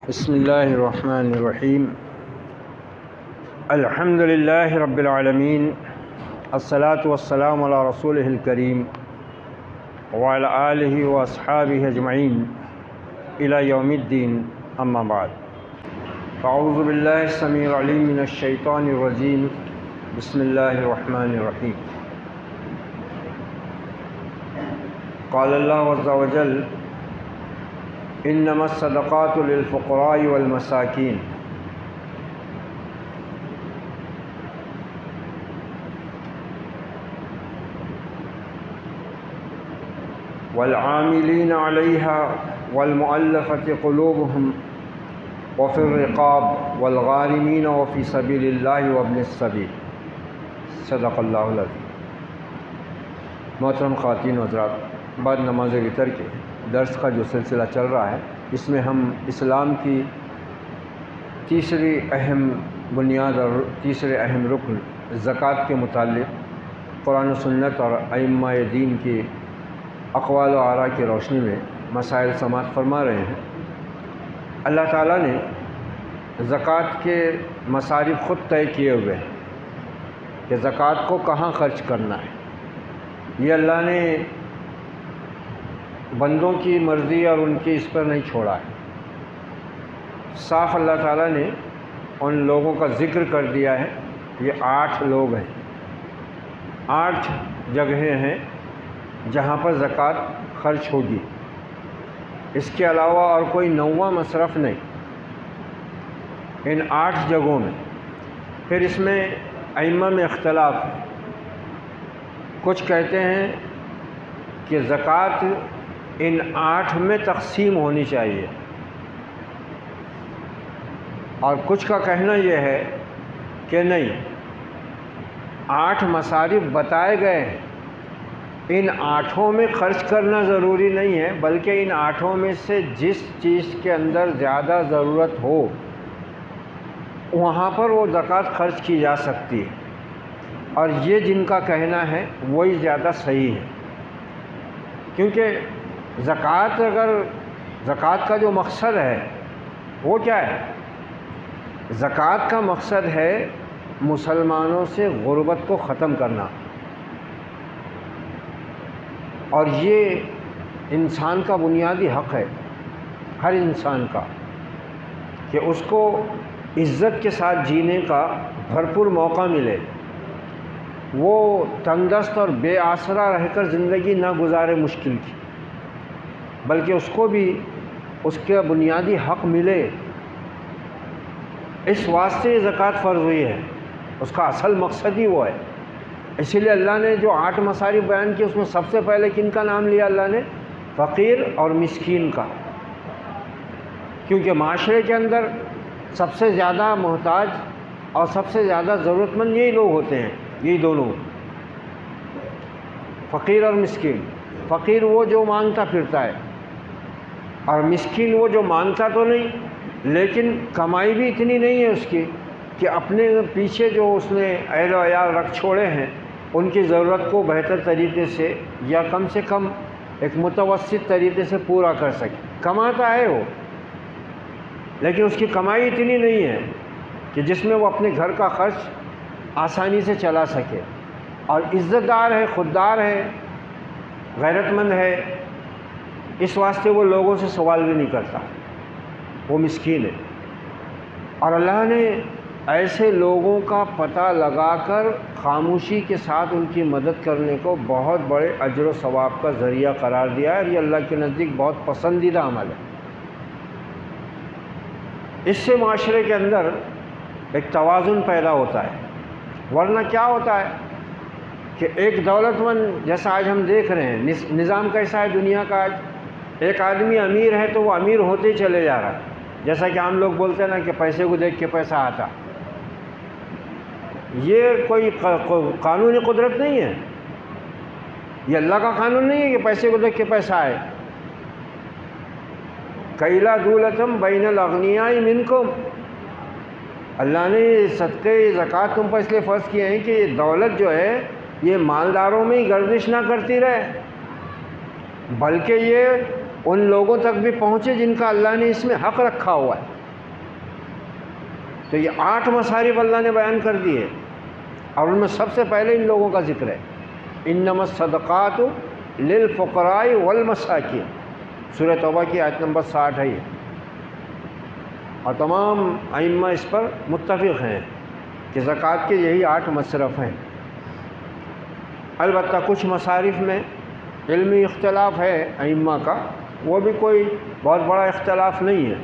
بسم اللہ الرحمن الرحیم الحمد للہ رب العالمین الصلاۃ والسلام علی رسولہ الکریم وعلی آلہ واصحابہ اجمعین الی یوم الدین اما بعد اعوذ باللہ السمیع العلیم من الشیطان الرجیم بسم اللہ الرحمن الرحیم قال اللہ عز وجل انما الصدقات للفقراء والمساکین والعاملین علیہا والمؤلفة قلوبهم وفی الرقاب والغارمین وفی سبیل اللہ وابن السبیل صدق اللہ العظیم۔ محترم خواتین و حضرات، بعد نماز وتر کے درس کا جو سلسلہ چل رہا ہے، اس میں ہم اسلام کی تیسری اہم بنیاد اور تیسرے اہم رکن زکوٰۃ کے متعلق قرآن و سنت اور ائمہ دین کی اقوال و آراء کی روشنی میں مسائل سماعت فرما رہے ہیں۔ اللہ تعالیٰ نے زکوٰۃ کے مصارف خود طے کیے ہوئے ہیں کہ زکوٰۃ کو کہاں خرچ کرنا ہے۔ یہ اللہ نے بندوں کی مرضی اور ان کی اس پر نہیں چھوڑا ہے۔ صاف اللہ تعالیٰ نے ان لوگوں کا ذکر کر دیا ہے۔ یہ 8 لوگ ہیں، 8 جگہیں ہیں جہاں پر زکوٰۃ خرچ ہوگی۔ اس کے علاوہ اور کوئی 9واں مصرف نہیں ان 8 جگہوں میں۔ پھر اس میں ائمہ میں اختلاف ہے۔ کچھ کہتے ہیں کہ زکوٰۃ ان 8 میں تقسیم ہونی چاہیے، اور کچھ کا کہنا یہ ہے کہ نہیں، 8 مصارف بتائے گئے ہیں، ان 8 میں خرچ کرنا ضروری نہیں ہے، بلکہ ان 8 میں سے جس چیز کے اندر زیادہ ضرورت ہو وہاں پر وہ زکوٰۃ خرچ کی جا سکتی ہے، اور یہ جن کا کہنا ہے وہی زیادہ صحیح ہے۔ کیونکہ زکوٰۃ کا جو مقصد ہے وہ کیا ہے؟ زکوٰۃ کا مقصد ہے مسلمانوں سے غربت کو ختم کرنا، اور یہ انسان کا بنیادی حق ہے، ہر انسان کا، کہ اس کو عزت کے ساتھ جینے کا بھرپور موقع ملے، وہ تنگ دست اور بے آسرا رہ کر زندگی نہ گزارے مشکل کی، بلکہ اس کو بھی اس کا بنیادی حق ملے۔ اس واسطے یہ زکوٰۃ فرض ہوئی ہے، اس کا اصل مقصد ہی وہ ہے۔ اسی لیے اللہ نے جو 8 مصارف بیان کی، اس میں سب سے پہلے کن کا نام لیا اللہ نے؟ فقیر اور مسکین کا، کیونکہ معاشرے کے اندر سب سے زیادہ محتاج اور سب سے زیادہ ضرورت مند یہی لوگ ہوتے ہیں، یہی دونوں، فقیر اور مسکین۔ فقیر وہ جو مانگتا پھرتا ہے، اور مسکین وہ جو مانگتا تو نہیں لیکن کمائی بھی اتنی نہیں ہے اس کی کہ اپنے پیچھے جو اس نے اہل و عیال رکھ چھوڑے ہیں ان کی ضرورت کو بہتر طریقے سے یا کم سے کم ایک متوسط طریقے سے پورا کر سکے۔ کماتا ہے وہ، لیکن اس کی کمائی اتنی نہیں ہے کہ جس میں وہ اپنے گھر کا خرچ آسانی سے چلا سکے، اور عزت دار ہے، خوددار ہے، غیرت مند ہے، اس واسطے وہ لوگوں سے سوال بھی نہیں کرتا، وہ مسکین ہے۔ اور اللہ نے ایسے لوگوں کا پتہ لگا کر خاموشی کے ساتھ ان کی مدد کرنے کو بہت بڑے اجر و ثواب کا ذریعہ قرار دیا ہے، اور یہ اللہ کے نزدیک بہت پسندیدہ عمل ہے۔ اس سے معاشرے کے اندر ایک توازن پیدا ہوتا ہے، ورنہ کیا ہوتا ہے کہ ایک دولت مند، جیسا آج ہم دیکھ رہے ہیں نظام کیسا ہے دنیا کا، آج ایک آدمی امیر ہے تو وہ امیر ہوتے ہی چلے جا رہا ہے، جیسا کہ ہم لوگ بولتے ہیں نا کہ پیسے کو دیکھ کے پیسہ آتا۔ یہ کوئی قانونی قدرت نہیں ہے، یہ اللہ کا قانون نہیں ہے کہ پیسے کو دیکھ کے پیسہ آئے۔ کیلا دولتم بین الاغنیاء منکم، اللہ نے صدقے زکوٰۃ تم پر اس لیے فرض کیے ہیں کہ یہ دولت جو ہے یہ مالداروں میں ہی گردش نہ کرتی رہے، بلکہ یہ ان لوگوں تک بھی پہنچے جن کا اللہ نے اس میں حق رکھا ہوا ہے۔ تو یہ 8 مصارف اللہ نے بیان کر دیے، اور ان میں سب سے پہلے ان لوگوں کا ذکر ہے، انما الصدقات للفقراء والمساکین، سورہ توبہ کی آیت نمبر 60 ہے یہ، اور تمام ائمہ اس پر متفق ہیں کہ زکوٰۃ کے یہی 8 مصرف ہیں۔ البتہ کچھ مصارف میں علمی اختلاف ہے ائمہ کا، وہ بھی کوئی بہت بڑا اختلاف نہیں ہے،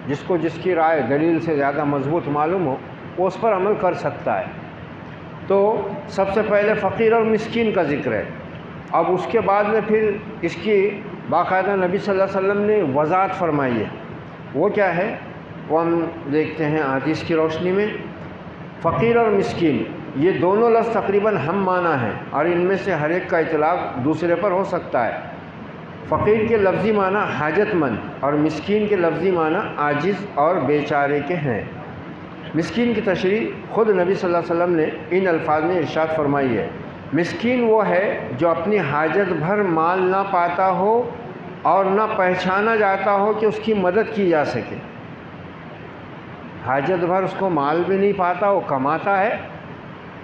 جس کو جس کی رائے دلیل سے زیادہ مضبوط معلوم ہو وہ اس پر عمل کر سکتا ہے۔ تو سب سے پہلے فقیر اور مسکین کا ذکر ہے، اب اس کے بعد میں پھر اس کی باقاعدہ نبی صلی اللہ علیہ وسلم نے وضاحت فرمائی ہے، وہ کیا ہے وہ ہم دیکھتے ہیں حدیث کی روشنی میں۔ فقیر اور مسکین یہ دونوں لفظ تقریباً ہم معنی ہیں، اور ان میں سے ہر ایک کا اطلاق دوسرے پر ہو سکتا ہے۔ فقیر کے لفظی معنی حاجت مند، اور مسکین کے لفظی معنی عاجز اور بیچارے کے ہیں۔ مسکین کی تشریح خود نبی صلی اللہ علیہ وسلم نے ان الفاظ میں ارشاد فرمائی ہے، مسکین وہ ہے جو اپنی حاجت بھر مال نہ پاتا ہو اور نہ پہچانا جاتا ہو کہ اس کی مدد کی جا سکے۔ حاجت بھر اس کو مال بھی نہیں پاتا، وہ کماتا ہے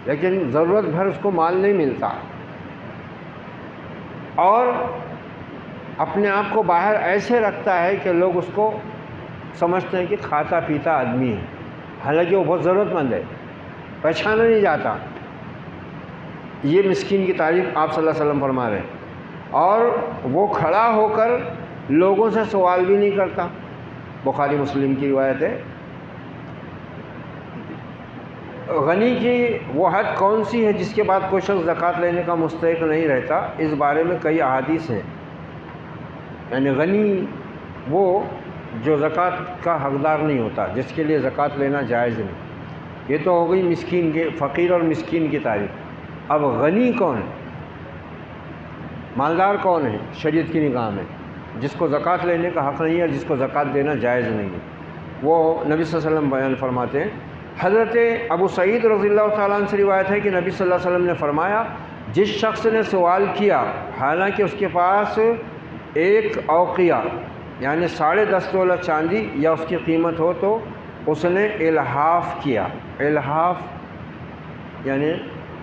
لیکن ضرورت بھر اس کو مال نہیں ملتا، اور اپنے آپ کو باہر ایسے رکھتا ہے کہ لوگ اس کو سمجھتے ہیں کہ کھاتا پیتا آدمی ہے، حالانکہ وہ بہت ضرورت مند ہے، پہچانا نہیں جاتا۔ یہ مسکین کی تعریف آپ صلی اللہ علیہ وسلم فرما رہے ہیں، اور وہ کھڑا ہو کر لوگوں سے سوال بھی نہیں کرتا، بخاری مسلم کی روایت ہے۔ غنی کی وہ حد کون سی ہے جس کے بعد کوئی شخص زکوٰۃ لینے کا مستحق نہیں رہتا، اس بارے میں کئی احادیث ہیں۔ یعنی غنی وہ جو زکوٰۃ کا حقدار نہیں ہوتا، جس کے لیے زکوٰۃ لینا جائز نہیں۔ یہ تو ہو گئی مسکین کے، فقیر اور مسکین کی تعریف۔ اب غنی کون ہے، مالدار کون ہے شریعت کی نگاہ میں، جس کو زکوٰۃ لینے کا حق نہیں ہے، جس کو زکوٰۃ دینا جائز نہیں ہے؟ وہ نبی صلی اللہ علیہ وسلم بیان فرماتے ہیں۔ حضرت ابو سعید رضی اللہ تعالیٰ عنہ سے روایت ہے کہ نبی صلی اللہ علیہ وسلم نے فرمایا، جس شخص نے سوال کیا حالانکہ اس کے پاس 1 اوقیہ یعنی 10.5 تولہ چاندی یا اس کی قیمت ہو، تو اس نے الحاف کیا۔ الحاف یعنی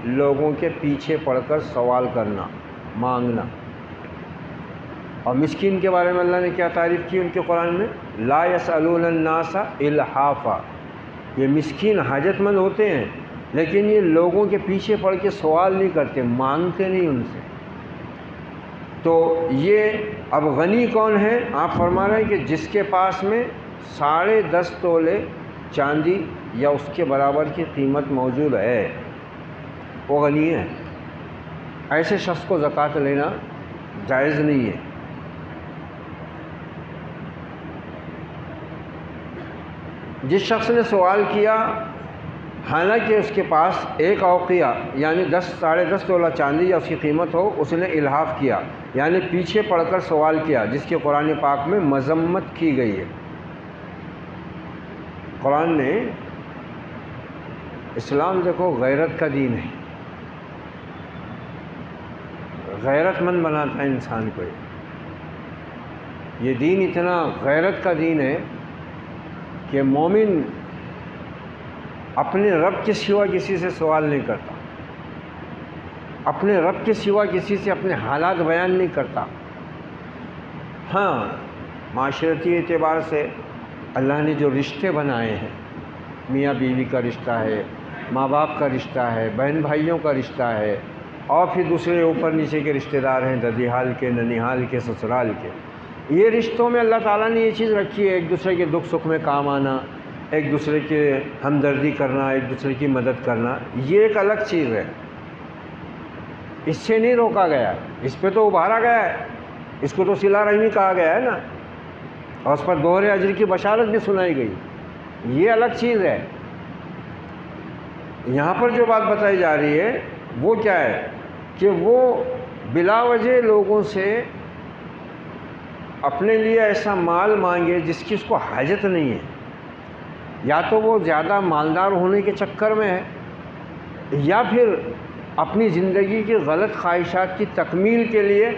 لوگوں کے پیچھے پڑ کر سوال کرنا، مانگنا۔ اور مسکین کے بارے میں اللہ نے کیا تعریف کی ان کے قرآن میں، لا یسألون الناس الحافا، یہ مسکین حاجت مند ہوتے ہیں لیکن یہ لوگوں کے پیچھے پڑ کے سوال نہیں کرتے، مانگتے نہیں ان سے۔ تو یہ اب غنی کون ہے؟ آپ فرما رہے ہیں کہ جس کے پاس میں 10.5 تولے چاندی یا اس کے برابر کی قیمت موجود ہے، وہ غنی ہے۔ ایسے شخص کو زکوٰۃ لینا جائز نہیں ہے۔ جس شخص نے سوال کیا حالانکہ اس کے پاس 1 اوقیہ یعنی 10.5 تولہ چاندی یا اس کی قیمت ہو، اس نے الحاف کیا یعنی پیچھے پڑ کر سوال کیا، جس کے قرآن پاک میں مذمت کی گئی ہے۔ قرآن نے، اسلام دیکھو غیرت کا دین ہے، غیرت مند بناتا ہے انسان کو۔ یہ دین اتنا غیرت کا دین ہے کہ مومن اپنے رب کے سوا کسی سے سوال نہیں کرتا، اپنے رب کے سوا کسی سے اپنے حالات بیان نہیں کرتا۔ ہاں، معاشرتی اعتبار سے اللہ نے جو رشتے بنائے ہیں، میاں بیوی کا رشتہ ہے، ماں باپ کا رشتہ ہے، بہن بھائیوں کا رشتہ ہے، اور پھر دوسرے اوپر نیچے کے رشتہ دار ہیں، ددیحال کے، ننیحال کے، سسرال کے۔ یہ رشتوں میں اللہ تعالیٰ نے یہ چیز رکھی ہے، ایک دوسرے کے دکھ سکھ میں کام آنا، ایک دوسرے کے ہمدردی کرنا، ایک دوسرے کی مدد کرنا، یہ ایک الگ چیز ہے، اس سے نہیں روکا گیا، اس پہ تو ابھارا گیا ہے، اس کو تو صلہ رحمی کہا گیا ہے نا، اور اس پر دوہرے اجر کی بشارت بھی سنائی گئی، یہ الگ چیز ہے۔ یہاں پر جو بات بتائی جا رہی ہے وہ کیا ہے کہ وہ بلا وجہ لوگوں سے اپنے لیے ایسا مال مانگے جس کی اس کو حاجت نہیں ہے، یا تو وہ زیادہ مالدار ہونے کے چکر میں ہے، یا پھر اپنی زندگی کی غلط خواہشات کی تکمیل کے لیے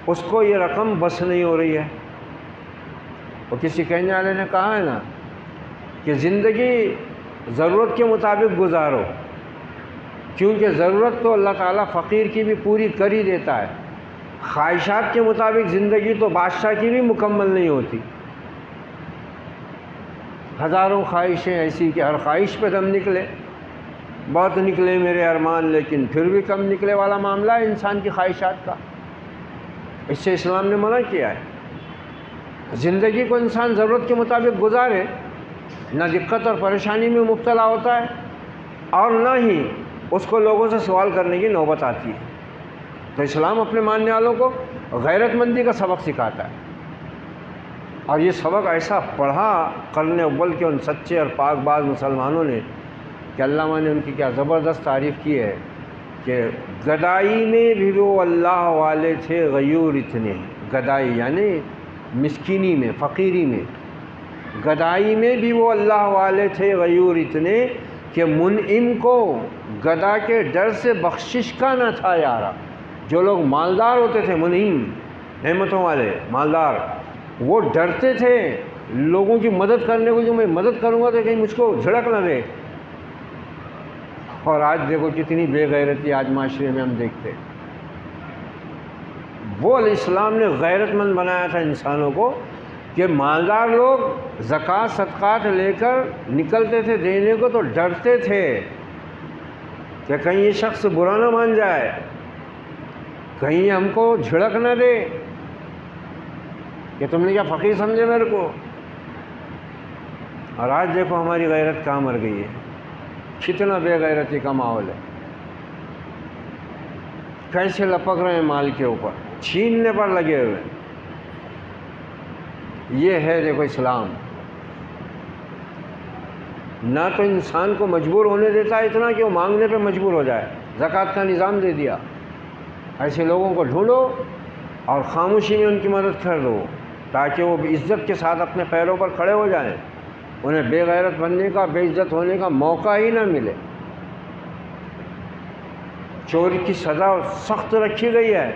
اس کو یہ رقم بس نہیں ہو رہی ہے۔ وہ کسی کہنے والے نے کہا ہے نا کہ زندگی ضرورت کے مطابق گزارو، کیونکہ ضرورت تو اللہ تعالیٰ فقیر کی بھی پوری کر ہی دیتا ہے۔ خواہشات کے مطابق زندگی تو بادشاہ کی بھی مکمل نہیں ہوتی۔ ہزاروں خواہشیں ایسی کہ ہر خواہش پہ دم نکلے، بہت نکلے میرے ارمان لیکن پھر بھی کم نکلے والا معاملہ ہے انسان کی خواہشات کا۔ اس سے اسلام نے منع کیا ہے۔ زندگی کو انسان ضرورت کے مطابق گزارے، نہ دقت اور پریشانی میں مبتلا ہوتا ہے اور نہ ہی اس کو لوگوں سے سوال کرنے کی نوبت آتی ہے۔ تو اسلام اپنے ماننے والوں کو غیرت مندی کا سبق سکھاتا ہے، اور یہ سبق ایسا پڑھا قرن اول کے ان سچے اور پاک باز مسلمانوں نے کہ علامہ نے ان کی کیا زبردست تعریف کی ہے کہ گدائی میں بھی وہ اللہ والے تھے غیور اتنے، گدائی یعنی مسکینی میں، فقیری میں، گدائی میں بھی وہ اللہ والے تھے غیور اتنے کہ منعم کو گدا کے ڈر سے بخشش کا نہ تھا یارا۔ جو لوگ مالدار ہوتے تھے، منعم نعمتوں والے مالدار، وہ ڈرتے تھے لوگوں کی مدد کرنے کو، جو میں مدد کروں گا تو کہیں مجھ کو جھڑک نہ دے۔ اور آج دیکھو کتنی بے غیرتی آج معاشرے میں ہم دیکھتے ہیں۔ وہ اسلام نے غیرت مند بنایا تھا انسانوں کو کہ مالدار لوگ زکوٰۃ صدقات لے کر نکلتے تھے دینے کو تو ڈرتے تھے کہ کہیں یہ شخص برا نہ مان جائے، کہیں ہم کو جھڑک نہ دے کہ تم نے کیا فقیر سمجھے میرے کو۔ اور آج دیکھو ہماری غیرت کہاں مر گئی ہے، کتنا بے غیرتی کا ماحول ہے، کیسے لپک رہے ہیں مال کے اوپر، چھیننے پر لگے ہوئے۔ یہ ہے دیکھو اسلام، نہ تو انسان کو مجبور ہونے دیتا ہے اتنا کہ وہ مانگنے پہ مجبور ہو جائے، زکوٰۃ کا نظام دے دیا۔ ایسے لوگوں کو ڈھونڈو اور خاموشی میں ان کی مدد کر دو تاکہ وہ عزت کے ساتھ اپنے پیروں پر کھڑے ہو جائیں، انہیں بے غیرت بننے کا، بے عزت ہونے کا موقع ہی نہ ملے۔ چوری کی سزا سخت رکھی گئی ہے،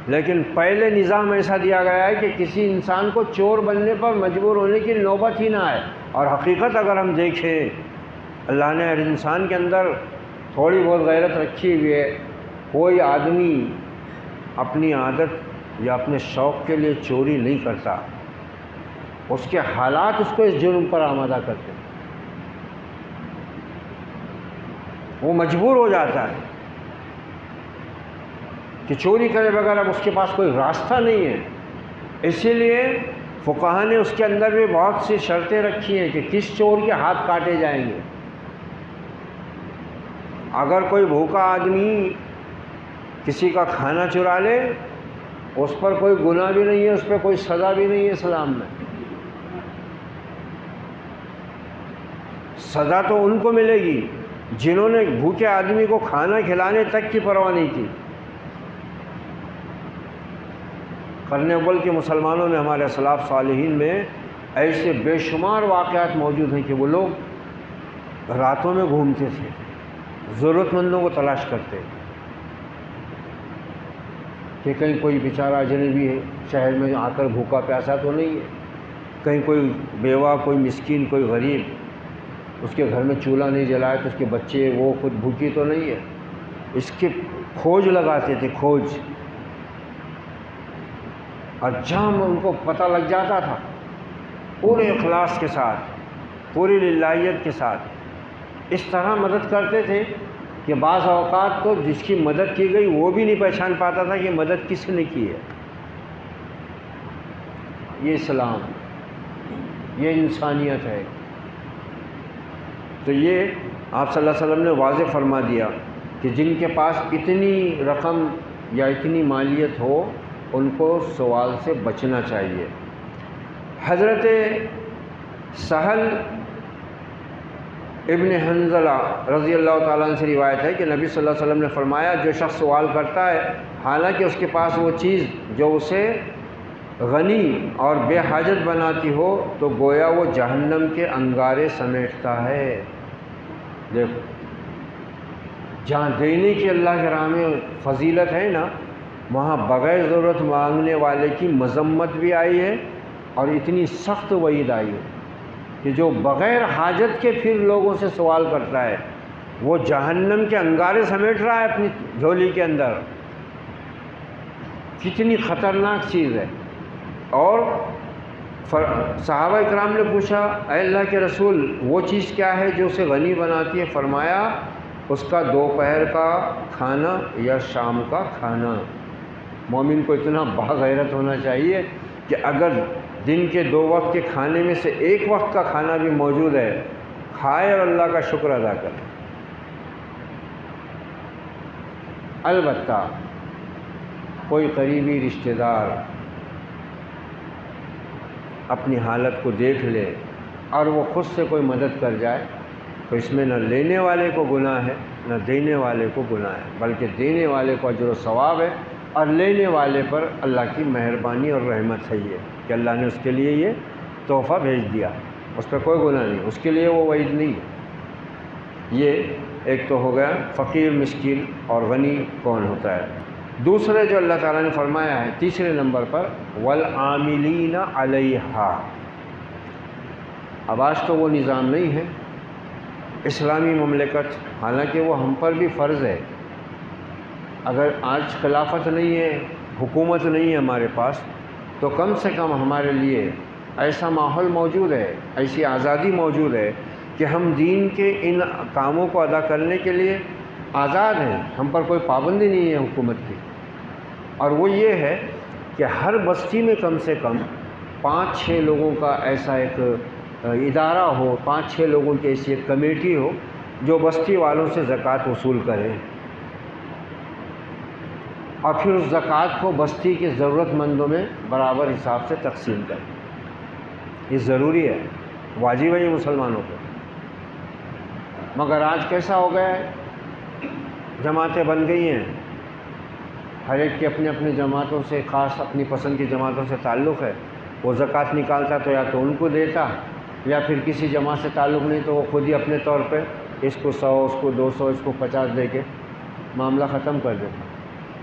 لیکن پہلے نظام ایسا دیا گیا ہے کہ کسی انسان کو چور بننے پر مجبور ہونے کی نوبت ہی نہ آئے۔ اور حقیقت اگر ہم دیکھیں، اللہ نے ہر انسان کے اندر تھوڑی بہت غیرت رکھی ہوئی ہے۔ کوئی آدمی اپنی عادت یا اپنے شوق کے لیے چوری نہیں کرتا، اس کے حالات اس کو اس جرم پر آمادہ کرتے، وہ مجبور ہو جاتا ہے کہ چوری کرے بغیر اب اس کے پاس کوئی راستہ نہیں ہے۔ اسی لیے فقہا نے اس کے اندر بھی بہت سی شرطیں رکھی ہیں کہ کس چور کے ہاتھ کاٹے جائیں گے۔ اگر کوئی بھوکا آدمی کسی کا کھانا چرا لے، اس پر کوئی گناہ بھی نہیں ہے، اس پہ کوئی سزا بھی نہیں ہے اسلام میں۔ سزا تو ان کو ملے گی جنہوں نے بھوکے آدمی کو کھانا کھلانے تک کی پرواہ نہیں کی۔ قرن اول کے مسلمانوں میں، ہمارے اسلاف صالحین میں ایسے بے شمار واقعات موجود ہیں کہ وہ لوگ راتوں میں گھومتے تھے، ضرورت مندوں کو تلاش کرتے کہ کہیں کوئی بیچارہ اجنبی ہے شہر میں آ کر بھوکا پیاسا تو نہیں ہے، کہیں کوئی بیوہ، کوئی مسکین، کوئی غریب اس کے گھر میں چولہا نہیں جلائے تو اس کے بچے وہ خود بھوکی تو نہیں ہے۔ اس کی کھوج لگاتے تھے، کھوج، اور جہاں ان کو پتہ لگ جاتا تھا پورے اخلاص کے ساتھ، پوری للہیت کے ساتھ اس طرح مدد کرتے تھے کہ بعض اوقات تو جس کی مدد کی گئی وہ بھی نہیں پہچان پاتا تھا کہ مدد کس نے کی ہے۔ یہ اسلام، یہ انسانیت ہے۔ تو یہ آپ صلی اللہ علیہ وسلم نے واضح فرما دیا کہ جن کے پاس اتنی رقم یا اتنی مالیت ہو ان کو سوال سے بچنا چاہیے۔ حضرت سہل ابن حنظلہ رضی اللہ تعالیٰ عنہ سے روایت ہے کہ نبی صلی اللہ علیہ وسلم نے فرمایا، جو شخص سوال کرتا ہے حالانکہ اس کے پاس وہ چیز جو اسے غنی اور بے حاجت بناتی ہو، تو گویا وہ جہنم کے انگارے سمیٹتا ہے۔ دیکھو، جہاں دینے کی اللہ کے راہ میں فضیلت ہے نا، وہاں بغیر ضرورت مانگنے والے کی مذمت بھی آئی ہے اور اتنی سخت وعید آئی ہے کہ جو بغیر حاجت کے پھر لوگوں سے سوال کرتا ہے وہ جہنم کے انگارے سمیٹ رہا ہے اپنی جھولی کے اندر. کتنی خطرناک چیز ہے. اور صحابہ اکرام نے پوچھا اے اللہ کے رسول وہ چیز کیا ہے جو اسے غنی بناتی ہے؟ فرمایا اس کا دوپہر کا کھانا یا شام کا کھانا. مومن کو اتنا باغیرت ہونا چاہیے کہ اگر دن کے 2 وقت کے کھانے میں سے 1 وقت کا کھانا بھی موجود ہے کھائے اور اللہ کا شکر ادا کرے. البتہ کوئی قریبی رشتہ دار اپنی حالت کو دیکھ لے اور وہ خود سے کوئی مدد کر جائے تو اس میں نہ لینے والے کو گناہ ہے نہ دینے والے کو گناہ ہے، بلکہ دینے والے کو اجر و ثواب ہے اور لینے والے پر اللہ کی مہربانی اور رحمت ہے یہ کہ اللہ نے اس کے لیے یہ تحفہ بھیج دیا، اس پہ کوئی گناہ نہیں، اس کے لیے وہ وعید نہیں ہے. یہ ایک تو ہو گیا فقیر، مسکین اور غنی کون ہوتا ہے. دوسرے جو اللہ تعالیٰ نے فرمایا ہے تیسرے نمبر پر والعاملین علیہا. اب آج تو وہ نظام نہیں ہے اسلامی مملکت، حالانکہ وہ ہم پر بھی فرض ہے. اگر آج خلافت نہیں ہے، حکومت نہیں ہے ہمارے پاس، تو کم سے کم ہمارے لیے ایسا ماحول موجود ہے، ایسی آزادی موجود ہے کہ ہم دین کے ان کاموں کو ادا کرنے کے لیے آزاد ہیں. ہم پر کوئی پابندی نہیں ہے حکومت کی. اور وہ یہ ہے کہ ہر بستی میں کم سے کم 5-6 لوگوں کا ایسا ایک ادارہ ہو، 5-6 لوگوں کی ایسی ایک کمیٹی ہو جو بستی والوں سے زکوٰۃ وصول کریں اور پھر اس زکوٰۃ کو بستی کے ضرورت مندوں میں برابر حساب سے تقسیم کریں. یہ ضروری ہے، واجب ہے یہ مسلمانوں کو. مگر آج کیسا ہو گیا ہے، جماعتیں بن گئی ہیں، ہر ایک کے اپنے اپنے جماعتوں سے، خاص اپنی پسند کی جماعتوں سے تعلق ہے. وہ زکوٰۃ نکالتا تو یا تو ان کو دیتا یا پھر کسی جماعت سے تعلق نہیں تو وہ خود ہی اپنے طور پہ اس کو 100، اس کو 200، اس کو 50 دے کے معاملہ ختم کر دیتا.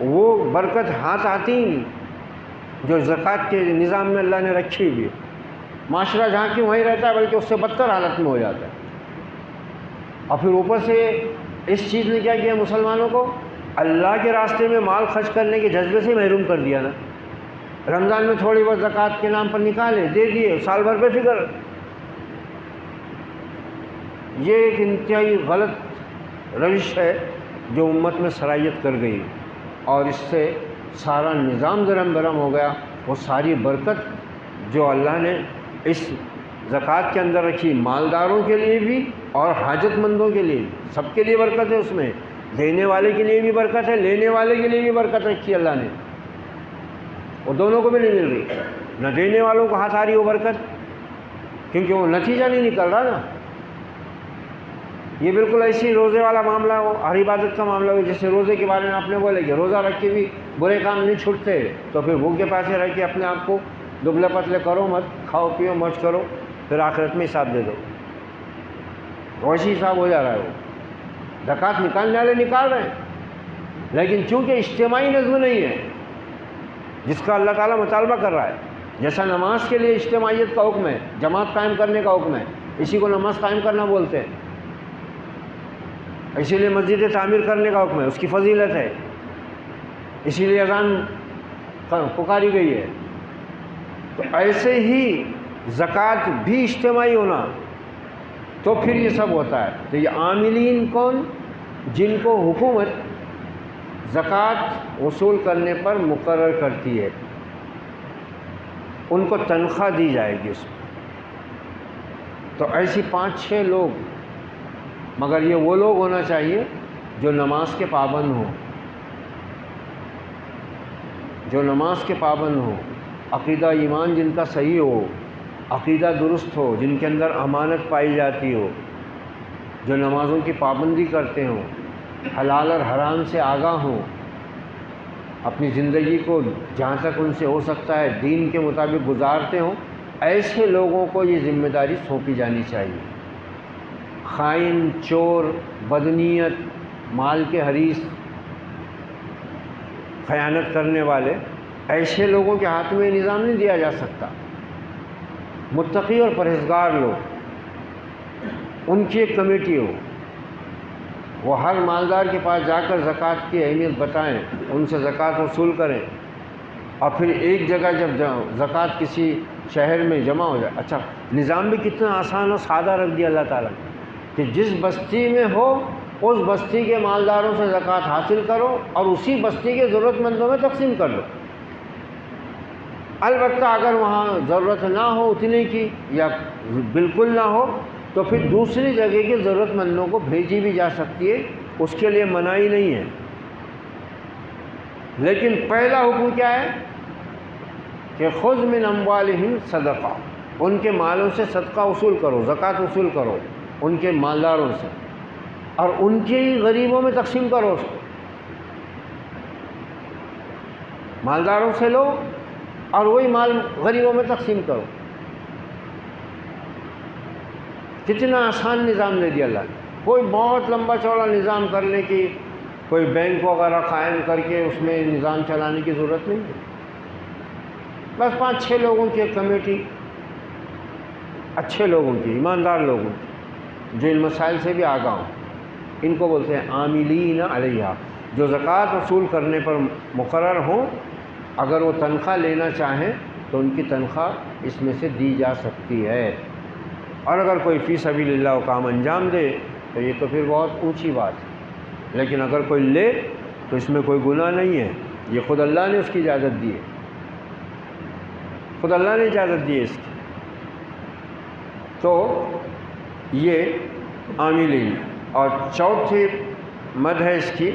وہ برکت ہاتھ آتی ہی نہیں جو زکوٰۃ کے نظام میں اللہ نے رکھی ہوئی ہے. معاشرہ جہاں کی وہیں رہتا ہے بلکہ اس سے بدتر حالت میں ہو جاتا ہے. اور پھر اوپر سے اس چیز نے کیا کیا، مسلمانوں کو اللہ کے راستے میں مال خرچ کرنے کے جذبے سے محروم کر دیا نا. رمضان میں تھوڑی بہت زکوٰۃ کے نام پر نکالے، دے دیے، سال بھر پہ فکر. یہ ایک انتہائی غلط روش ہے جو امت میں سرایت کر گئی اور اس سے سارا نظام درہم برہم ہو گیا. وہ ساری برکت جو اللہ نے اس زکوٰۃ کے اندر رکھی، مالداروں کے لیے بھی اور حاجت مندوں کے لیے، سب کے لیے برکت ہے. اس میں دینے والے کے لیے بھی برکت ہے، لینے والے کے لیے بھی برکت رکھی اللہ نے. وہ دونوں کو بھی نہیں مل رہی. نہ دینے والوں کو ہاتھ آ رہی وہ برکت کیونکہ وہ نتیجہ نہیں نکل رہا نا. یہ بالکل ایسی روزے والا معاملہ ہو، ہر عبادت کا معاملہ ہو. جیسے روزے کے بارے میں آپ نے بولے کہ روزہ رکھ کے بھی برے کام نہیں چھوٹتے، تو پھر بھوکے پیسے رہ کے اپنے آپ کو دبلے پتلے کرو مت، کھاؤ پیو موج کرو، پھر آخرت میں حساب دے دو. ویسی حساب ہو جا رہا ہے. وہ زکوٰۃ نکالنے والے نکال رہے ہیں، لیکن چونکہ اجتماعی نظم نہیں ہے جس کا اللہ تعالیٰ مطالبہ کر رہا ہے. جیسا نماز کے لیے اجتماعیت کا حکم ہے، جماعت قائم کرنے کا حکم ہے، اسی کو نماز قائم کرنا بولتے ہیں. اسی لیے مسجد تعمیر کرنے کا حکم ہے، اس کی فضیلت ہے، اسی لیے اذان پکاری گئی ہے. تو ایسے ہی زکوٰۃ بھی اجتماعی ہونا، تو پھر یہ سب ہوتا ہے. تو یہ عاملین کون؟ جن کو حکومت زکوٰۃ وصول کرنے پر مقرر کرتی ہے، ان کو تنخواہ دی جائے گی اس میں. تو ایسی 5-6 لوگ، مگر یہ وہ لوگ ہونا چاہیے جو نماز کے پابند ہوں، جو نماز کے پابند ہوں، عقیدہ ایمان جن کا صحیح ہو، عقیدہ درست ہو، جن کے اندر امانت پائی جاتی ہو، جو نمازوں کی پابندی کرتے ہوں، حلال اور حرام سے آگاہ ہوں، اپنی زندگی کو جہاں تک ان سے ہو سکتا ہے دین کے مطابق گزارتے ہوں. ایسے لوگوں کو یہ ذمہ داری سونپی جانی چاہیے. خائن، چور، بدنیت، مال کے حریص، خیانت کرنے والے، ایسے لوگوں کے ہاتھ میں نظام نہیں دیا جا سکتا. متقی اور پرہیزگار لوگ ان کی ایک کمیٹی ہو، وہ ہر مالدار کے پاس جا کر زکوٰۃ کی اہمیت بتائیں، ان سے زکوٰۃ وصول کریں، اور پھر ایک جگہ جب زکوٰۃ کسی شہر میں جمع ہو جائے۔ اچھا، نظام بھی کتنا آسان اور سادہ رکھ دیا اللہ تعالیٰ نے کہ جس بستی میں ہو اس بستی کے مالداروں سے زکوٰۃ حاصل کرو اور اسی بستی کے ضرورت مندوں میں تقسیم کر دو۔ البتہ اگر وہاں ضرورت نہ ہو اتنی کی یا بالکل نہ ہو تو پھر دوسری جگہ کے ضرورت مندوں کو بھیجی بھی جا سکتی ہے، اس کے لیے منائی نہیں ہے۔ لیکن پہلا حکم کیا ہے کہ خذ من اموالہم صدقہ، ان کے مالوں سے صدقہ وصول کرو، زکوٰۃ وصول کرو ان کے مالداروں سے، اور ان کے ہی غریبوں میں تقسیم کرو اس کو۔ مالداروں سے لو اور وہی مال غریبوں میں تقسیم کرو۔ کتنا آسان نظام دے دیا اللہ نے، کوئی بہت لمبا چوڑا نظام کرنے کی، کوئی بینک وغیرہ قائم کر کے اس میں نظام چلانے کی ضرورت نہیں ہے۔ بس 5-6 لوگوں کی ایک کمیٹی، اچھے لوگوں کی، ایماندار لوگوں کی، جو ان مسائل سے بھی آگاہ ہوں، ان کو بولتے ہیں عاملین علیہا، جو زکوٰۃ وصول کرنے پر مقرر ہوں۔ اگر وہ تنخواہ لینا چاہیں تو ان کی تنخواہ اس میں سے دی جا سکتی ہے، اور اگر کوئی فی سبیل اللہ وہ کام انجام دے تو یہ تو پھر بہت اونچی بات ہے، لیکن اگر کوئی لے تو اس میں کوئی گناہ نہیں ہے، یہ خود اللہ نے اس کی اجازت دی ہے، خود اللہ نے اجازت دی ہے اس کی۔ تو یہ عاملین، اور چوتھی مد ہے اس کی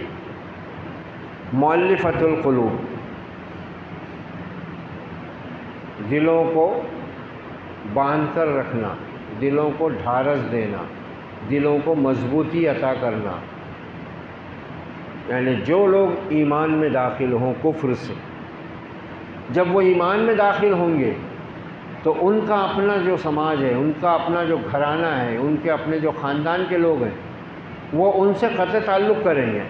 مؤلفۃ القلوب، دلوں کو باندھ کر رکھنا، دلوں کو ڈھارس دینا، دلوں کو مضبوطی عطا کرنا، یعنی جو لوگ ایمان میں داخل ہوں کفر سے، جب وہ ایمان میں داخل ہوں گے تو ان کا اپنا جو سماج ہے، ان کا اپنا جو گھرانہ ہے، ان کے اپنے جو خاندان کے لوگ ہیں، وہ ان سے قطع تعلق کریں گے،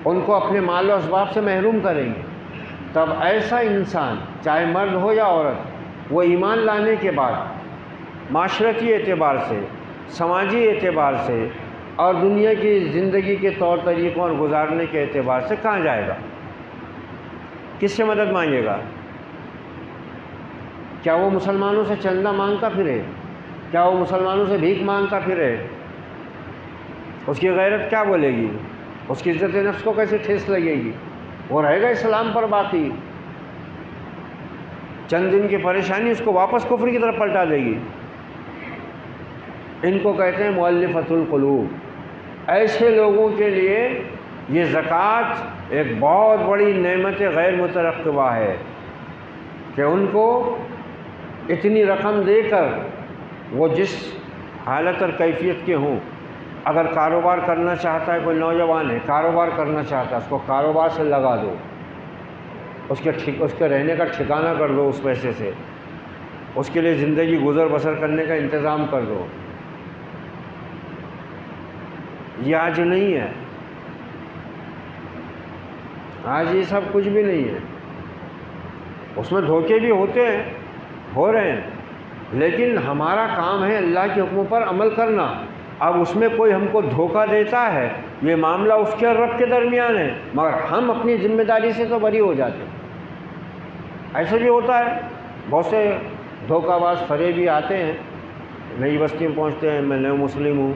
ان کو اپنے مال و اسباب سے محروم کریں گے۔ تب ایسا انسان، چاہے مرد ہو یا عورت، وہ ایمان لانے کے بعد معاشرتی اعتبار سے، سماجی اعتبار سے اور دنیا کی زندگی کے طور طریقوں اور گزارنے کے اعتبار سے کہاں جائے گا؟ کس سے مدد مانگے گا؟ کیا وہ مسلمانوں سے چندہ مانگتا پھرے؟ کیا وہ مسلمانوں سے بھیک مانگتا پھرے؟ اس کی غیرت کیا بولے گی؟ اس کی عزت نفس کو کیسے ٹھیس لگے گی؟ وہ رہے گا اسلام پر باقی، چند دن کی پریشانی اس کو واپس کفر کی طرف پلٹا دے گی۔ ان کو کہتے ہیں مؤلفۃ القلوب۔ ایسے لوگوں کے لیے یہ زکوٰۃ ایک بہت بڑی نعمت غیر مترقبہ ہے کہ ان کو اتنی رقم دے کر وہ جس حالت اور کیفیت کے ہوں، اگر کاروبار کرنا چاہتا ہے، کوئی نوجوان ہے کاروبار کرنا چاہتا ہے، اس کو کاروبار سے لگا دو، اس کے رہنے کا ٹھکانہ کر دو، اس پیسے سے اس کے لیے زندگی گزر بسر کرنے کا انتظام کر دو۔ یہ آج نہیں ہے، آج یہ سب کچھ بھی نہیں ہے۔ اس میں دھوکے بھی ہوتے ہیں، ہو رہے ہیں، لیکن ہمارا کام ہے اللہ کے حکموں پر عمل کرنا۔ اب اس میں کوئی ہم کو دھوکہ دیتا ہے، یہ معاملہ اس کے اور رب کے درمیان ہے، مگر ہم اپنی ذمہ داری سے تو بری ہو جاتے ہیں۔ ایسے بھی ہوتا ہے، بہت سے دھوکہ باز فریبی آتے ہیں، نئی بستی میں پہنچتے ہیں، میں نئے مسلم ہوں،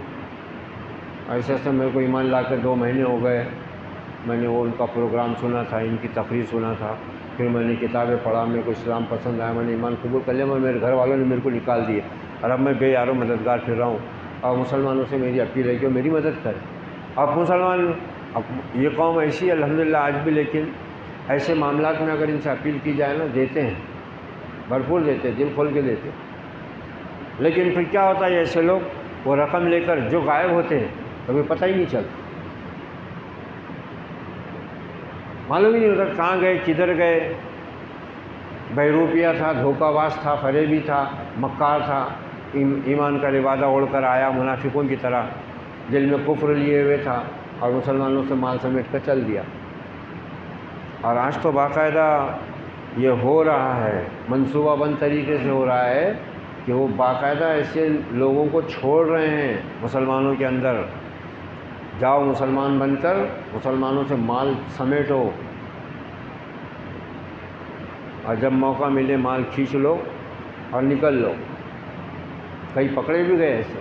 ایسے ایسے میرے کو ایمان لا کے 2 مہینے ہو گئے، میں نے وہ ان کا پروگرام سنا تھا، ان کی تقریر سنا تھا، پھر میں نے کتابیں پڑھا، میرے کو اسلام پسند آیا، میں نے ایمان قبول کر لیا، میرے گھر والوں نے میرے کو نکال دیے، اور اب میں بے یارو مددگار پھر رہا ہوں، اور مسلمانوں سے میری اپیل ہے کہ وہ میری مدد کریں۔ اب مسلمان، اب یہ قوم ایسی ہے الحمدللہ آج بھی، لیکن ایسے معاملات میں اگر ان سے اپیل کی جائے نا، دیتے ہیں، بھرپور دیتے ہیں، دل کھول کے دیتے ہیں۔ لیکن پھر کیا ہوتا ہے، ایسے لوگ وہ رقم لے کر جو غائب ہوتے ہیں کبھی پتہ ہی نہیں چلتا، معلوم ہی نہیں ہوتا کہاں گئے، کدھر گئے۔ بہروپیہ تھا، دھوکہ باز تھا، فریبی تھا، مکار تھا، ایمان کا لبادہ اوڑھ کر آیا منافقوں کی طرح، دل میں کفر لیے ہوئے تھا، اور مسلمانوں سے مال سمیٹ کر چل دیا۔ اور آج تو باقاعدہ یہ ہو رہا ہے، منصوبہ بند طریقے سے ہو رہا ہے کہ وہ باقاعدہ ایسے لوگوں کو چھوڑ رہے ہیں مسلمانوں کے اندر، جاؤ مسلمان بن کر مسلمانوں سے مال سمیٹو، اور جب موقع ملے مال کھینچ لو اور نکل لو۔ کئی پکڑے بھی گئے ایسے۔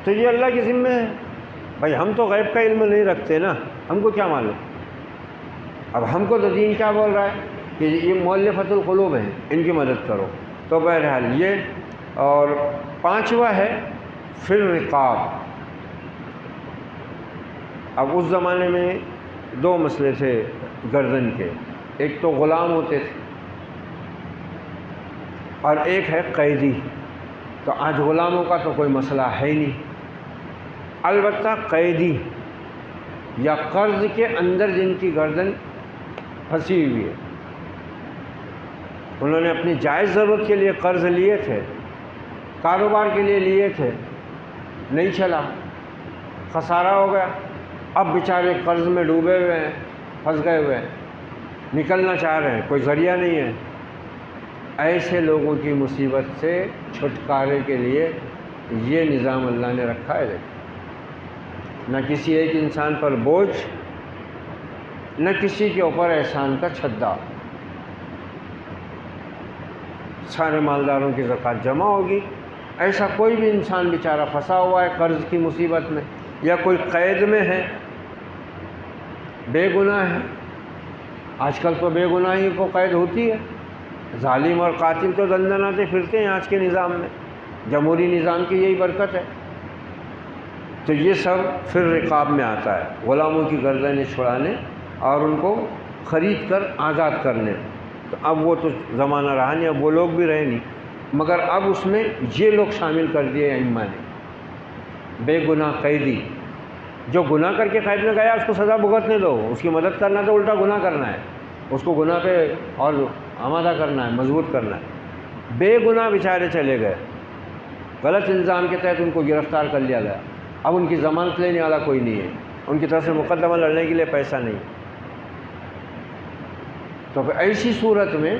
تو یہ اللہ کے ذمہ ہے بھائی، ہم تو غیب کا علم نہیں رکھتے نا، ہم کو کیا معلوم؟ اب ہم کو تو دین کیا بول رہا ہے کہ یہ مؤلفۃ القلوب ہیں، ان کی مدد کرو۔ تو بہرحال یہ، اور پانچواں ہے فی الرقاب۔ اب اس زمانے میں دو مسئلے تھے گردن کے، ایک تو غلام ہوتے تھے اور ایک ہے قیدی۔ تو آج غلاموں کا تو کوئی مسئلہ ہے ہی نہیں، البتہ قیدی یا قرض کے اندر جن کی گردن پھنسی ہوئی ہے، انہوں نے اپنی جائز ضرورت کے لیے قرض لیے تھے، کاروبار کے لیے لیے تھے، نہیں چلا، خسارہ ہو گیا، اب بیچارے قرض میں ڈوبے ہوئے ہیں، پھنس گئے ہوئے ہیں، نکلنا چاہ رہے ہیں، کوئی ذریعہ نہیں ہے۔ ایسے لوگوں کی مصیبت سے چھٹکارے کے لیے یہ نظام اللہ نے رکھا ہے۔ نہ کسی ایک انسان پر بوجھ، نہ کسی کے اوپر احسان کا چھدا، سارے مالداروں کی زکوٰۃ جمع ہوگی۔ ایسا کوئی بھی انسان بیچارہ پھنسا ہوا ہے قرض کی مصیبت میں، یا کوئی قید میں ہے، بے گناہ ہے، آج کل تو بے گناہی کو قید ہوتی ہے، ظالم اور قاتل تو دندناتے پھرتے ہیں آج کے نظام میں، جمہوری نظام کی یہی برکت ہے۔ تو یہ سب پھر رقاب میں آتا ہے، غلاموں کی گردنیں چھڑانے اور ان کو خرید کر آزاد کرنے۔ تو اب وہ تو زمانہ رہا نہیں، اب وہ لوگ بھی رہے نہیں، مگر اب اس میں یہ لوگ شامل کر دیے ائمہ نے، بے گناہ قیدی۔ جو گناہ کر کے قید میں گیا اس کو سزا بھگتنے دو، اس کی مدد کرنا تو الٹا گناہ کرنا ہے، اس کو گناہ پہ اور آمادہ کرنا ہے، مضبوط کرنا ہے۔ بے گناہ بیچارے چلے گئے، غلط الزام کے تحت ان کو گرفتار کر لیا گیا، اب ان کی ضمانت لینے والا کوئی نہیں ہے، ان کی طرف سے مقدمہ لڑنے کے لیے پیسہ نہیں۔ تو پھر ایسی صورت میں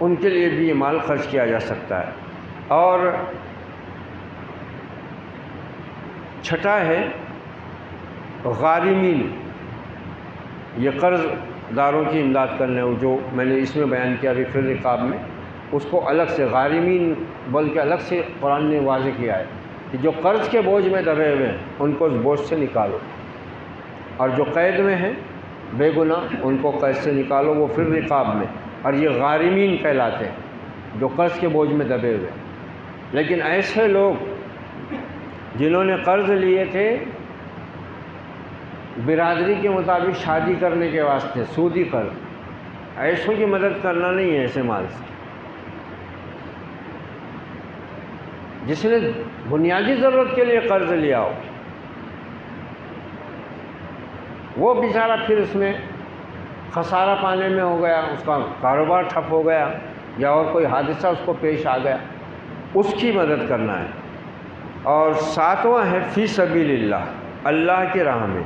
ان کے لیے بھی یہ مال خرچ کیا جا سکتا ہے۔ اور چھٹا ہے غارمین، یہ قرض داروں کی امداد کرنے، جو میں نے اس میں بیان کیا ابھی فی الرقاب میں، اس کو الگ سے غارمین بول کے الگ سے قرآن نے واضح کیا ہے کہ جو قرض کے بوجھ میں دبے ہوئے ہیں ان کو اس بوجھ سے نکالو، اور جو قید میں ہیں بے گناہ ان کو قید سے نکالو، وہ فی الرقاب میں، اور یہ غارمین کہلاتے ہیں جو قرض کے بوجھ میں دبے ہوئے۔ لیکن ایسے لوگ جنہوں نے قرض لیے تھے برادری کے مطابق شادی کرنے کے واسطے، سودی قرض، ایسوں کی مدد کرنا نہیں ہے ایسے مال سے۔ جس نے بنیادی ضرورت کے لیے قرض لیا ہو، وہ بیچارہ پھر اس میں خسارہ پانے میں ہو گیا، اس کا کاروبار ٹھپ ہو گیا، یا اور کوئی حادثہ اس کو پیش آ گیا، اس کی مدد کرنا ہے۔ اور ساتواں ہے فی سبیل اللہ، اللہ کی راہ میں۔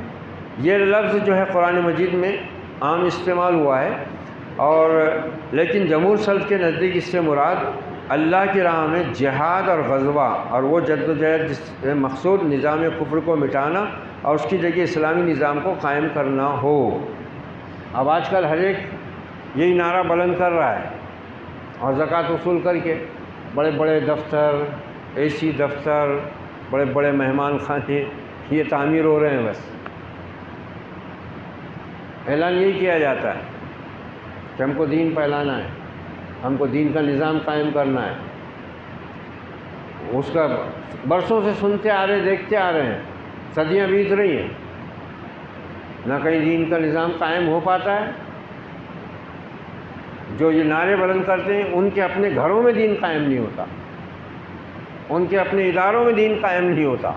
یہ لفظ جو ہے قرآن مجید میں عام استعمال ہوا ہے، اور لیکن جمہور سلف کے نزدیک اس سے مراد اللہ کی راہ میں جہاد اور غزوہ، اور وہ جد و جہد جس مقصود نظام کفر کو مٹانا اور اس کی جگہ اسلامی نظام کو قائم کرنا ہو۔ اب آج کل ہر ایک یہی نعرہ بلند کر رہا ہے، اور زکوٰۃ وصول کر کے بڑے بڑے دفتر، اے سی دفتر، بڑے بڑے مہمان خانے یہ تعمیر ہو رہے ہیں۔ بس اعلان یہی کیا جاتا ہے کہ ہم کو دین پھیلانا ہے، ہم کو دین کا نظام قائم کرنا ہے۔ اس کا برسوں سے سنتے آ رہے، دیکھتے آ رہے ہیں، صدیاں بیت رہی ہیں، نہ کہیں دین کا نظام قائم ہو پاتا ہے۔ جو یہ نعرے بلند کرتے ہیں ان کے اپنے گھروں میں دین قائم نہیں ہوتا، ان کے اپنے اداروں میں دین قائم نہیں ہوتا۔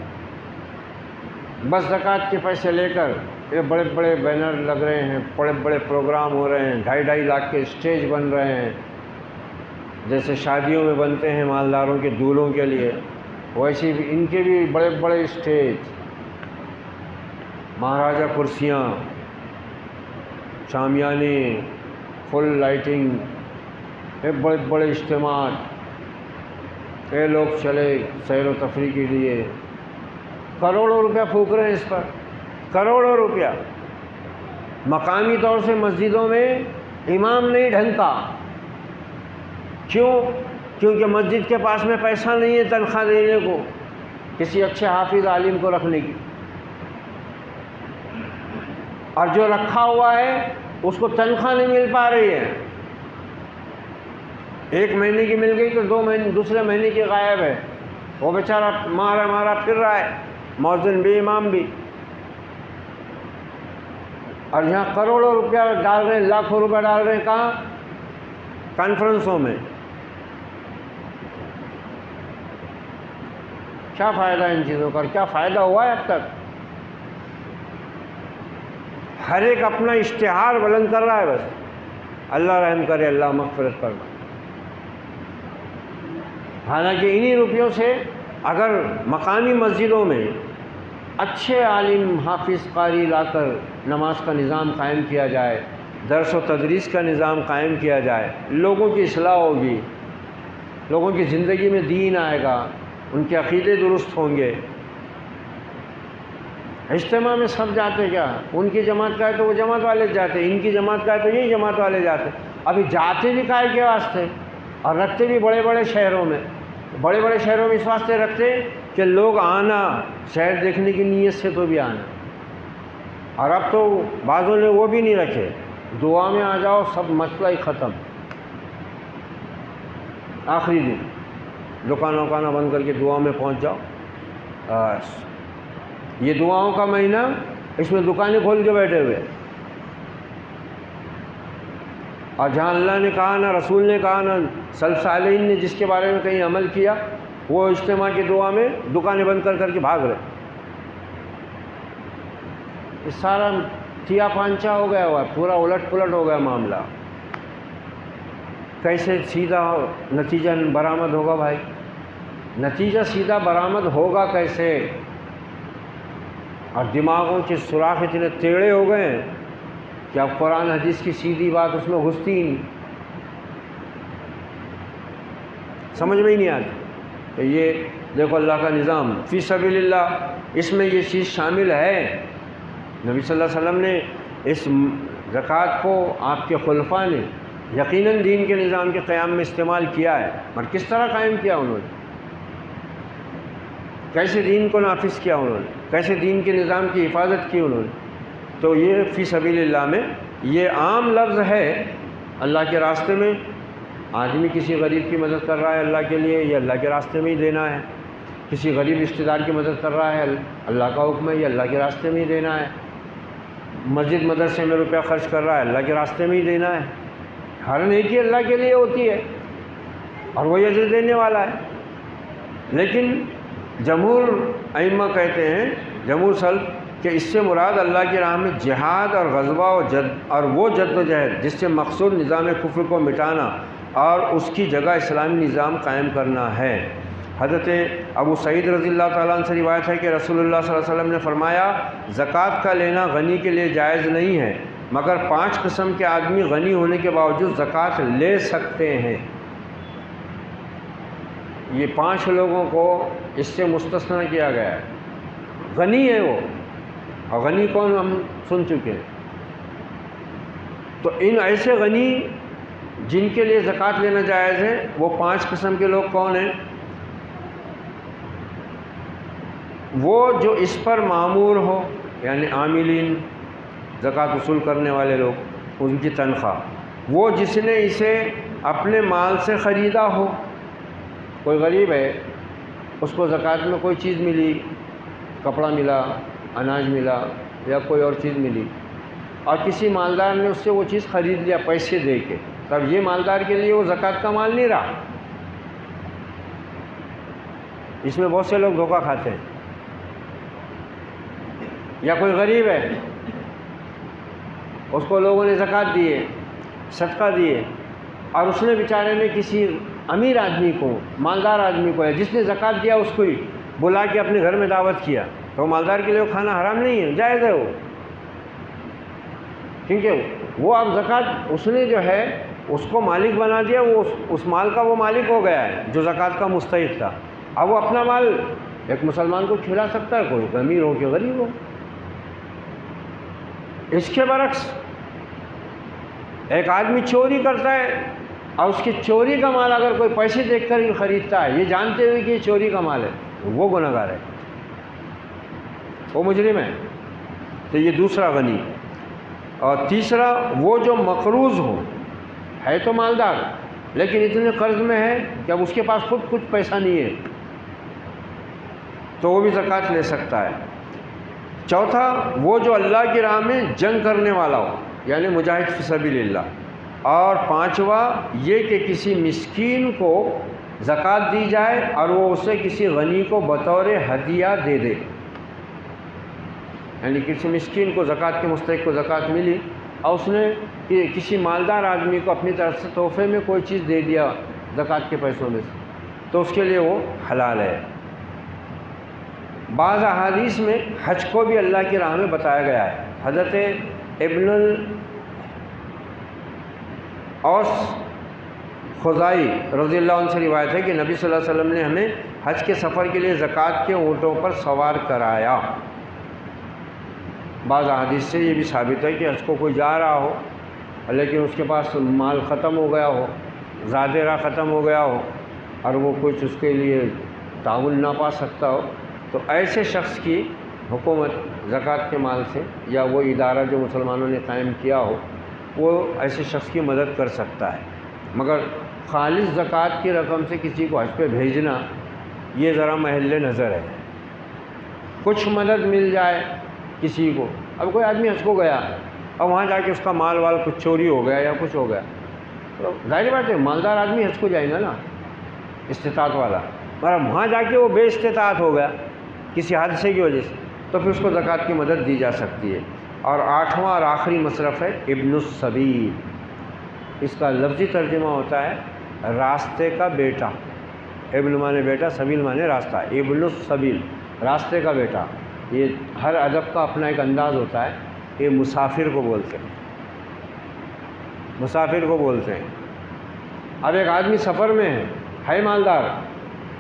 بس زکوٰۃ کے پیسے لے کر یہ بڑے بڑے بینر لگ رہے ہیں، بڑے بڑے پروگرام ہو رہے ہیں، 2.5 لاکھ کے اسٹیج بن رہے ہیں، جیسے شادیوں میں بنتے ہیں مالداروں کے دولہوں کے لیے، ویسے بھی ان کے بھی بڑے بڑے اسٹیج، مہاراجہ کرسیاں، شامیانے، فل لائٹنگ، بڑے بڑے اجتماعات، لوگ چلے سیر و تفریح کے لیے، کروڑوں روپیہ پھونک رہے ہیں اس پر، کروڑوں روپیہ۔ مقامی طور سے مسجدوں میں امام نہیں ڈھنگتا، کیوں؟ کیونکہ مسجد کے پاس میں پیسہ نہیں ہے تنخواہ دینے کو، کسی اچھے حافظ عالم کو رکھنے کی، اور جو رکھا ہوا ہے اس کو تنخواہ نہیں مل پا رہی ہے، ایک مہینے کی مل گئی تو دوسرے مہینے کی غائب ہے، وہ بیچارہ مارا پھر رہا ہے، مؤذن بھی امام بھی، اور یہاں کروڑوں روپیہ ڈال رہے ہیں، لاکھوں روپیہ ڈال رہے ہیں، کہاں؟ کانفرنسوں میں۔ کیا فائدہ ان چیزوں کا؟ کیا فائدہ ہوا ہے اب تک؟ ہر ایک اپنا اشتہار بلند کر رہا ہے بس، اللہ رحم کرے، اللہ مغفرت فرمائے۔ حالانکہ انہی روپیوں سے اگر مقامی مسجدوں میں اچھے عالم حافظ قاری لا کر نماز کا نظام قائم کیا جائے، درس و تدریس کا نظام قائم کیا جائے، لوگوں کی اصلاح ہوگی، لوگوں کی زندگی میں دین آئے گا، ان کے عقیدے درست ہوں گے۔ اجتماع میں سب جاتے کیا؟ ان کی جماعت کا ہے تو وہ جماعت والے جاتے، ان کی جماعت کا ہے تو یہی جماعت والے جاتے۔ ابھی جاتے بھی کائے کے واسطے، اور رکھتے بھی بڑے بڑے شہروں میں، بڑے بڑے شہروں میں اس واسطے رکھتے کہ لوگ آنا، شہر دیکھنے کی نیت سے تو بھی آنا۔ اور اب تو بعضوں نے وہ بھی نہیں رکھے، دعا میں آ جاؤ، سب مسئلہ ہی ختم، آخری دن دکان وکانہ بند کر کے دعا میں پہنچ جاؤ، بس یہ دعاؤں کا مہینہ، اس میں دکانیں کھول کے بیٹھے ہوئے، اور جہاں اللہ نے کہا نہ رسول نے کہا نہ سلف صالحین نے جس کے بارے میں کہیں عمل کیا، وہ اجتماع کی دعا میں دکانیں بند کر کے بھاگ رہے۔ یہ سارا تھیا پانچا ہو گیا ہوا ہے، پورا الٹ پلٹ ہو گیا معاملہ۔ کیسے سیدھا نتیجہ برآمد ہوگا بھائی؟ نتیجہ سیدھا برآمد ہوگا کیسے؟ اور دماغوں کے سوراخ اتنے ٹیڑھے ہو گئے ہیں کہ اب قرآن حدیث کی سیدھی بات اس میں گھستی ہی نہیں، سمجھ میں ہی نہیں آتی کہ یہ دیکھو اللہ کا نظام فی سبیل اللہ، اس میں یہ چیز شامل ہے۔ نبی صلی اللہ علیہ وسلم نے اس زکوٰۃ کو آپ کے خلفاء نے یقیناً دین کے نظام کے قیام میں استعمال کیا ہے، اور کس طرح قائم کیا انہوں نے، کیسے دین کو نافذ کیا انہوں نے، کیسے دین کے نظام کی حفاظت کی انہوں نے۔ تو یہ فی سبیل اللہ میں یہ عام لفظ ہے، اللہ کے راستے میں آدمی کسی غریب کی مدد کر رہا ہے اللہ کے لیے، یہ اللہ کے راستے میں ہی دینا ہے، کسی غریب رشتہ دار کی مدد کر رہا ہے، اللہ کا حکم ہے، یہ اللہ کے راستے میں ہی دینا ہے، مسجد مدرسے میں روپیہ خرچ کر رہا ہے، اللہ کے راستے میں ہی دینا ہے، ہر نیکی اللہ کے لیے ہوتی ہے اور وہی اجر دینے والا ہے۔ لیکن جمہور ائمہ کہتے ہیں، جمہور سلف، کہ اس سے مراد اللہ کی راہ میں جہاد اور غزوہ اور وہ جد و جہد جس سے مقصود نظام کفر کو مٹانا اور اس کی جگہ اسلامی نظام قائم کرنا ہے۔ حضرت ابو سعید رضی اللہ تعالیٰ عنہ سے روایت ہے کہ رسول اللہ صلی اللہ علیہ وسلم نے فرمایا، زکوٰۃ کا لینا غنی کے لیے جائز نہیں ہے، مگر 5 قسم کے آدمی غنی ہونے کے باوجود زکوٰۃ لے سکتے ہیں۔ یہ 5 لوگوں کو اس سے مستثنیٰ کیا گیا ہے، غنی ہے وہ، اور غنی کون ہم سن چکے ہیں۔ تو ان ایسے غنی جن کے لیے زکوٰۃ لینا جائز ہے، وہ 5 قسم کے لوگ کون ہیں؟ وہ جو اس پر مامور ہو، یعنی عاملین، زکوٰۃ وصول کرنے والے لوگ، ان کی تنخواہ، وہ جس نے اسے اپنے مال سے خریدا ہو، کوئی غریب ہے، اس کو زکوٰۃ میں کوئی چیز ملی، کپڑا ملا، اناج ملا یا کوئی اور چیز ملی، اور کسی مالدار نے اس سے وہ چیز خرید لیا پیسے دے کے، تب یہ مالدار کے لیے وہ زکوٰۃ کا مال نہیں رہا۔ اس میں بہت سے لوگ دھوکہ کھاتے ہیں۔ یا کوئی غریب ہے، اس کو لوگوں نے زکوٰۃ دیے، صدقہ دیے، اور اس نے بیچارے نے کسی امیر آدمی کو، مالدار آدمی کو، جس نے زکوٰۃ دیا اس کو ہی بلا کے اپنے گھر میں دعوت کیا، تو مالدار کے لیے وہ کھانا حرام نہیں ہے، جائز ہے وہ، کیونکہ وہ اب زکوٰۃ اس نے جو ہے اس کو مالک بنا دیا، وہ اس مال کا وہ مالک ہو گیا ہے جو زکوٰۃ کا مستحق تھا۔ اب وہ اپنا مال ایک مسلمان کو کھلا سکتا ہے، کوئی امیر ہو کہ غریب ہو۔ اس کے برعکس ایک آدمی چوری کرتا ہے اور اس کی چوری کا مال اگر کوئی پیسے دیکھ کر خریدتا ہے، یہ جانتے ہوئے کہ یہ چوری کا مال ہے، وہ گنہگار ہے، وہ مجرم ہے۔ تو یہ دوسرا غنی۔ اور تیسرا وہ جو مقروض ہو، ہے تو مالدار لیکن اتنے قرض میں ہے کہ اب اس کے پاس خود کچھ پیسہ نہیں ہے، تو وہ بھی زکوٰۃ لے سکتا ہے۔ چوتھا وہ جو اللہ کی راہ میں جنگ کرنے والا ہو، یعنی مجاہد فی سبیل اللہ۔ اور پانچواں یہ کہ کسی مسکین کو زکوٰۃ دی جائے اور وہ اسے کسی غنی کو بطور ہدیہ دے دے، یعنی کسی مسکین کو زکوٰۃ کے مستحق کو زکوٰۃ ملی اور اس نے کسی مالدار آدمی کو اپنی طرف سے تحفے میں کوئی چیز دے دیا زکوٰۃ کے پیسوں میں سے، تو اس کے لیے وہ حلال ہے۔ بعض احادیث میں حج کو بھی اللہ کی راہ میں بتایا گیا ہے۔ حضرت ابن اوس خزائی رضی اللہ عنہ سے روایت ہے کہ نبی صلی اللہ علیہ وسلم نے ہمیں حج کے سفر کے لیے زکوٰۃ کے اونٹوں پر سوار کرایا۔ بعض احادیث سے یہ بھی ثابت ہے کہ حج کو کوئی جا رہا ہو لیکن اس کے پاس مال ختم ہو گیا ہو، زاد راہ ختم ہو گیا ہو اور وہ کچھ اس کے لیے تعاون نہ پا سکتا ہو، تو ایسے شخص کی حکومت زکوٰۃ کے مال سے یا وہ ادارہ جو مسلمانوں نے قائم کیا ہو وہ ایسے شخص کی مدد کر سکتا ہے۔ مگر خالص زکوٰۃ کی رقم سے کسی کو حج پہ بھیجنا یہ ذرا محل نظر ہے۔ کچھ مدد مل جائے کسی کو، اب کوئی آدمی حج کو گیا اور وہاں جا کے اس کا مال وال کچھ چوری ہو گیا یا کچھ ہو گیا، تو ظاہر بات ہے مالدار آدمی حج کو جائے گا نا، استطاعت والا، مگر وہاں جا کے وہ بے استطاعت ہو گیا کسی حادثے کی وجہ سے، تو پھر اس کو زکوٰۃ کی مدد دی جا سکتی ہے۔ اور آٹھواں اور آخری مصرف ہے ابن السبیل۔ اس کا لفظی ترجمہ ہوتا ہے راستے کا بیٹا۔ ابن مانے بیٹا، سبیل مانے راستہ، ابن السبیل راستے کا بیٹا۔ یہ ہر ادب کا اپنا ایک انداز ہوتا ہے، یہ مسافر کو بولتے ہیں، مسافر کو بولتے ہیں۔ اب ایک آدمی سفر میں ہے مالدار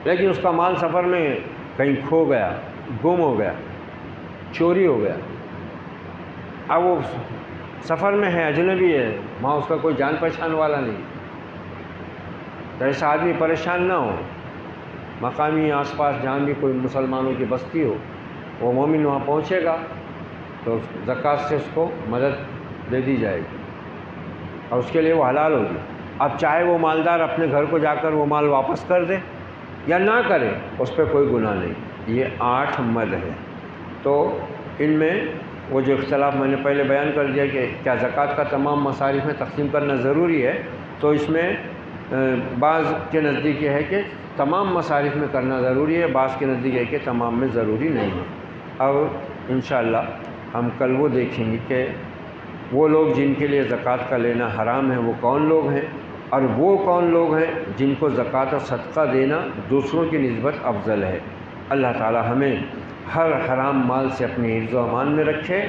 لیکن اس کا مال سفر میں کہیں کھو گیا، گم ہو گیا، چوری ہو گیا، اب وہ سفر میں ہے، اجنبی ہے، وہاں اس کا کوئی جان پہچان والا نہیں، تو ایسا آدمی پریشان نہ ہو، مقامی آس پاس جہاں بھی کوئی مسلمانوں کی بستی ہو وہ مومن وہاں پہنچے گا تو زکوٰۃ سے اس کو مدد دے دی جائے گی اور اس کے لیے وہ حلال ہوگی۔ اب چاہے وہ مالدار اپنے گھر کو جا کر وہ مال واپس کر دے یا نہ کرے، اس پہ کوئی گناہ نہیں۔ یہ 8 مد ہے، تو ان میں وہ جو اختلاف میں نے پہلے بیان کر دیا کہ کیا زکوٰۃ کا تمام مصارف میں تقسیم کرنا ضروری ہے، تو اس میں بعض کے نزدیک یہ ہے کہ تمام مصارف میں کرنا ضروری ہے، بعض کے نزدیک ہے کہ تمام میں ضروری نہیں ہے۔ اب انشاءاللہ ہم کل وہ دیکھیں گے کہ وہ لوگ جن کے لیے زکوٰۃ کا لینا حرام ہے وہ کون لوگ ہیں، اور وہ کون لوگ ہیں جن کو زکوٰۃ اور صدقہ دینا دوسروں کی نسبت افضل ہے۔ اللہ تعالی ہمیں ہر حرام مال سے اپنی حفظ و امان میں رکھے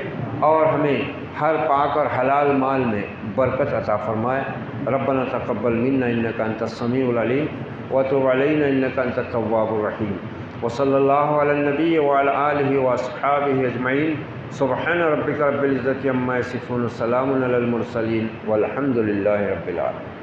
اور ہمیں ہر پاک اور حلال مال میں برکت عطا فرمائے۔ ربنا تقبل منا انک انت السمیع العلیم وتب علینا انک انت التواب الرحیم، وصلی اللہ علی النبی وعلی آلہ واصحابہ اجمعین۔ سبحان ربک رب العزۃ عما یصفون، وسلام علی المرسلین والحمد للہ رب العالمین۔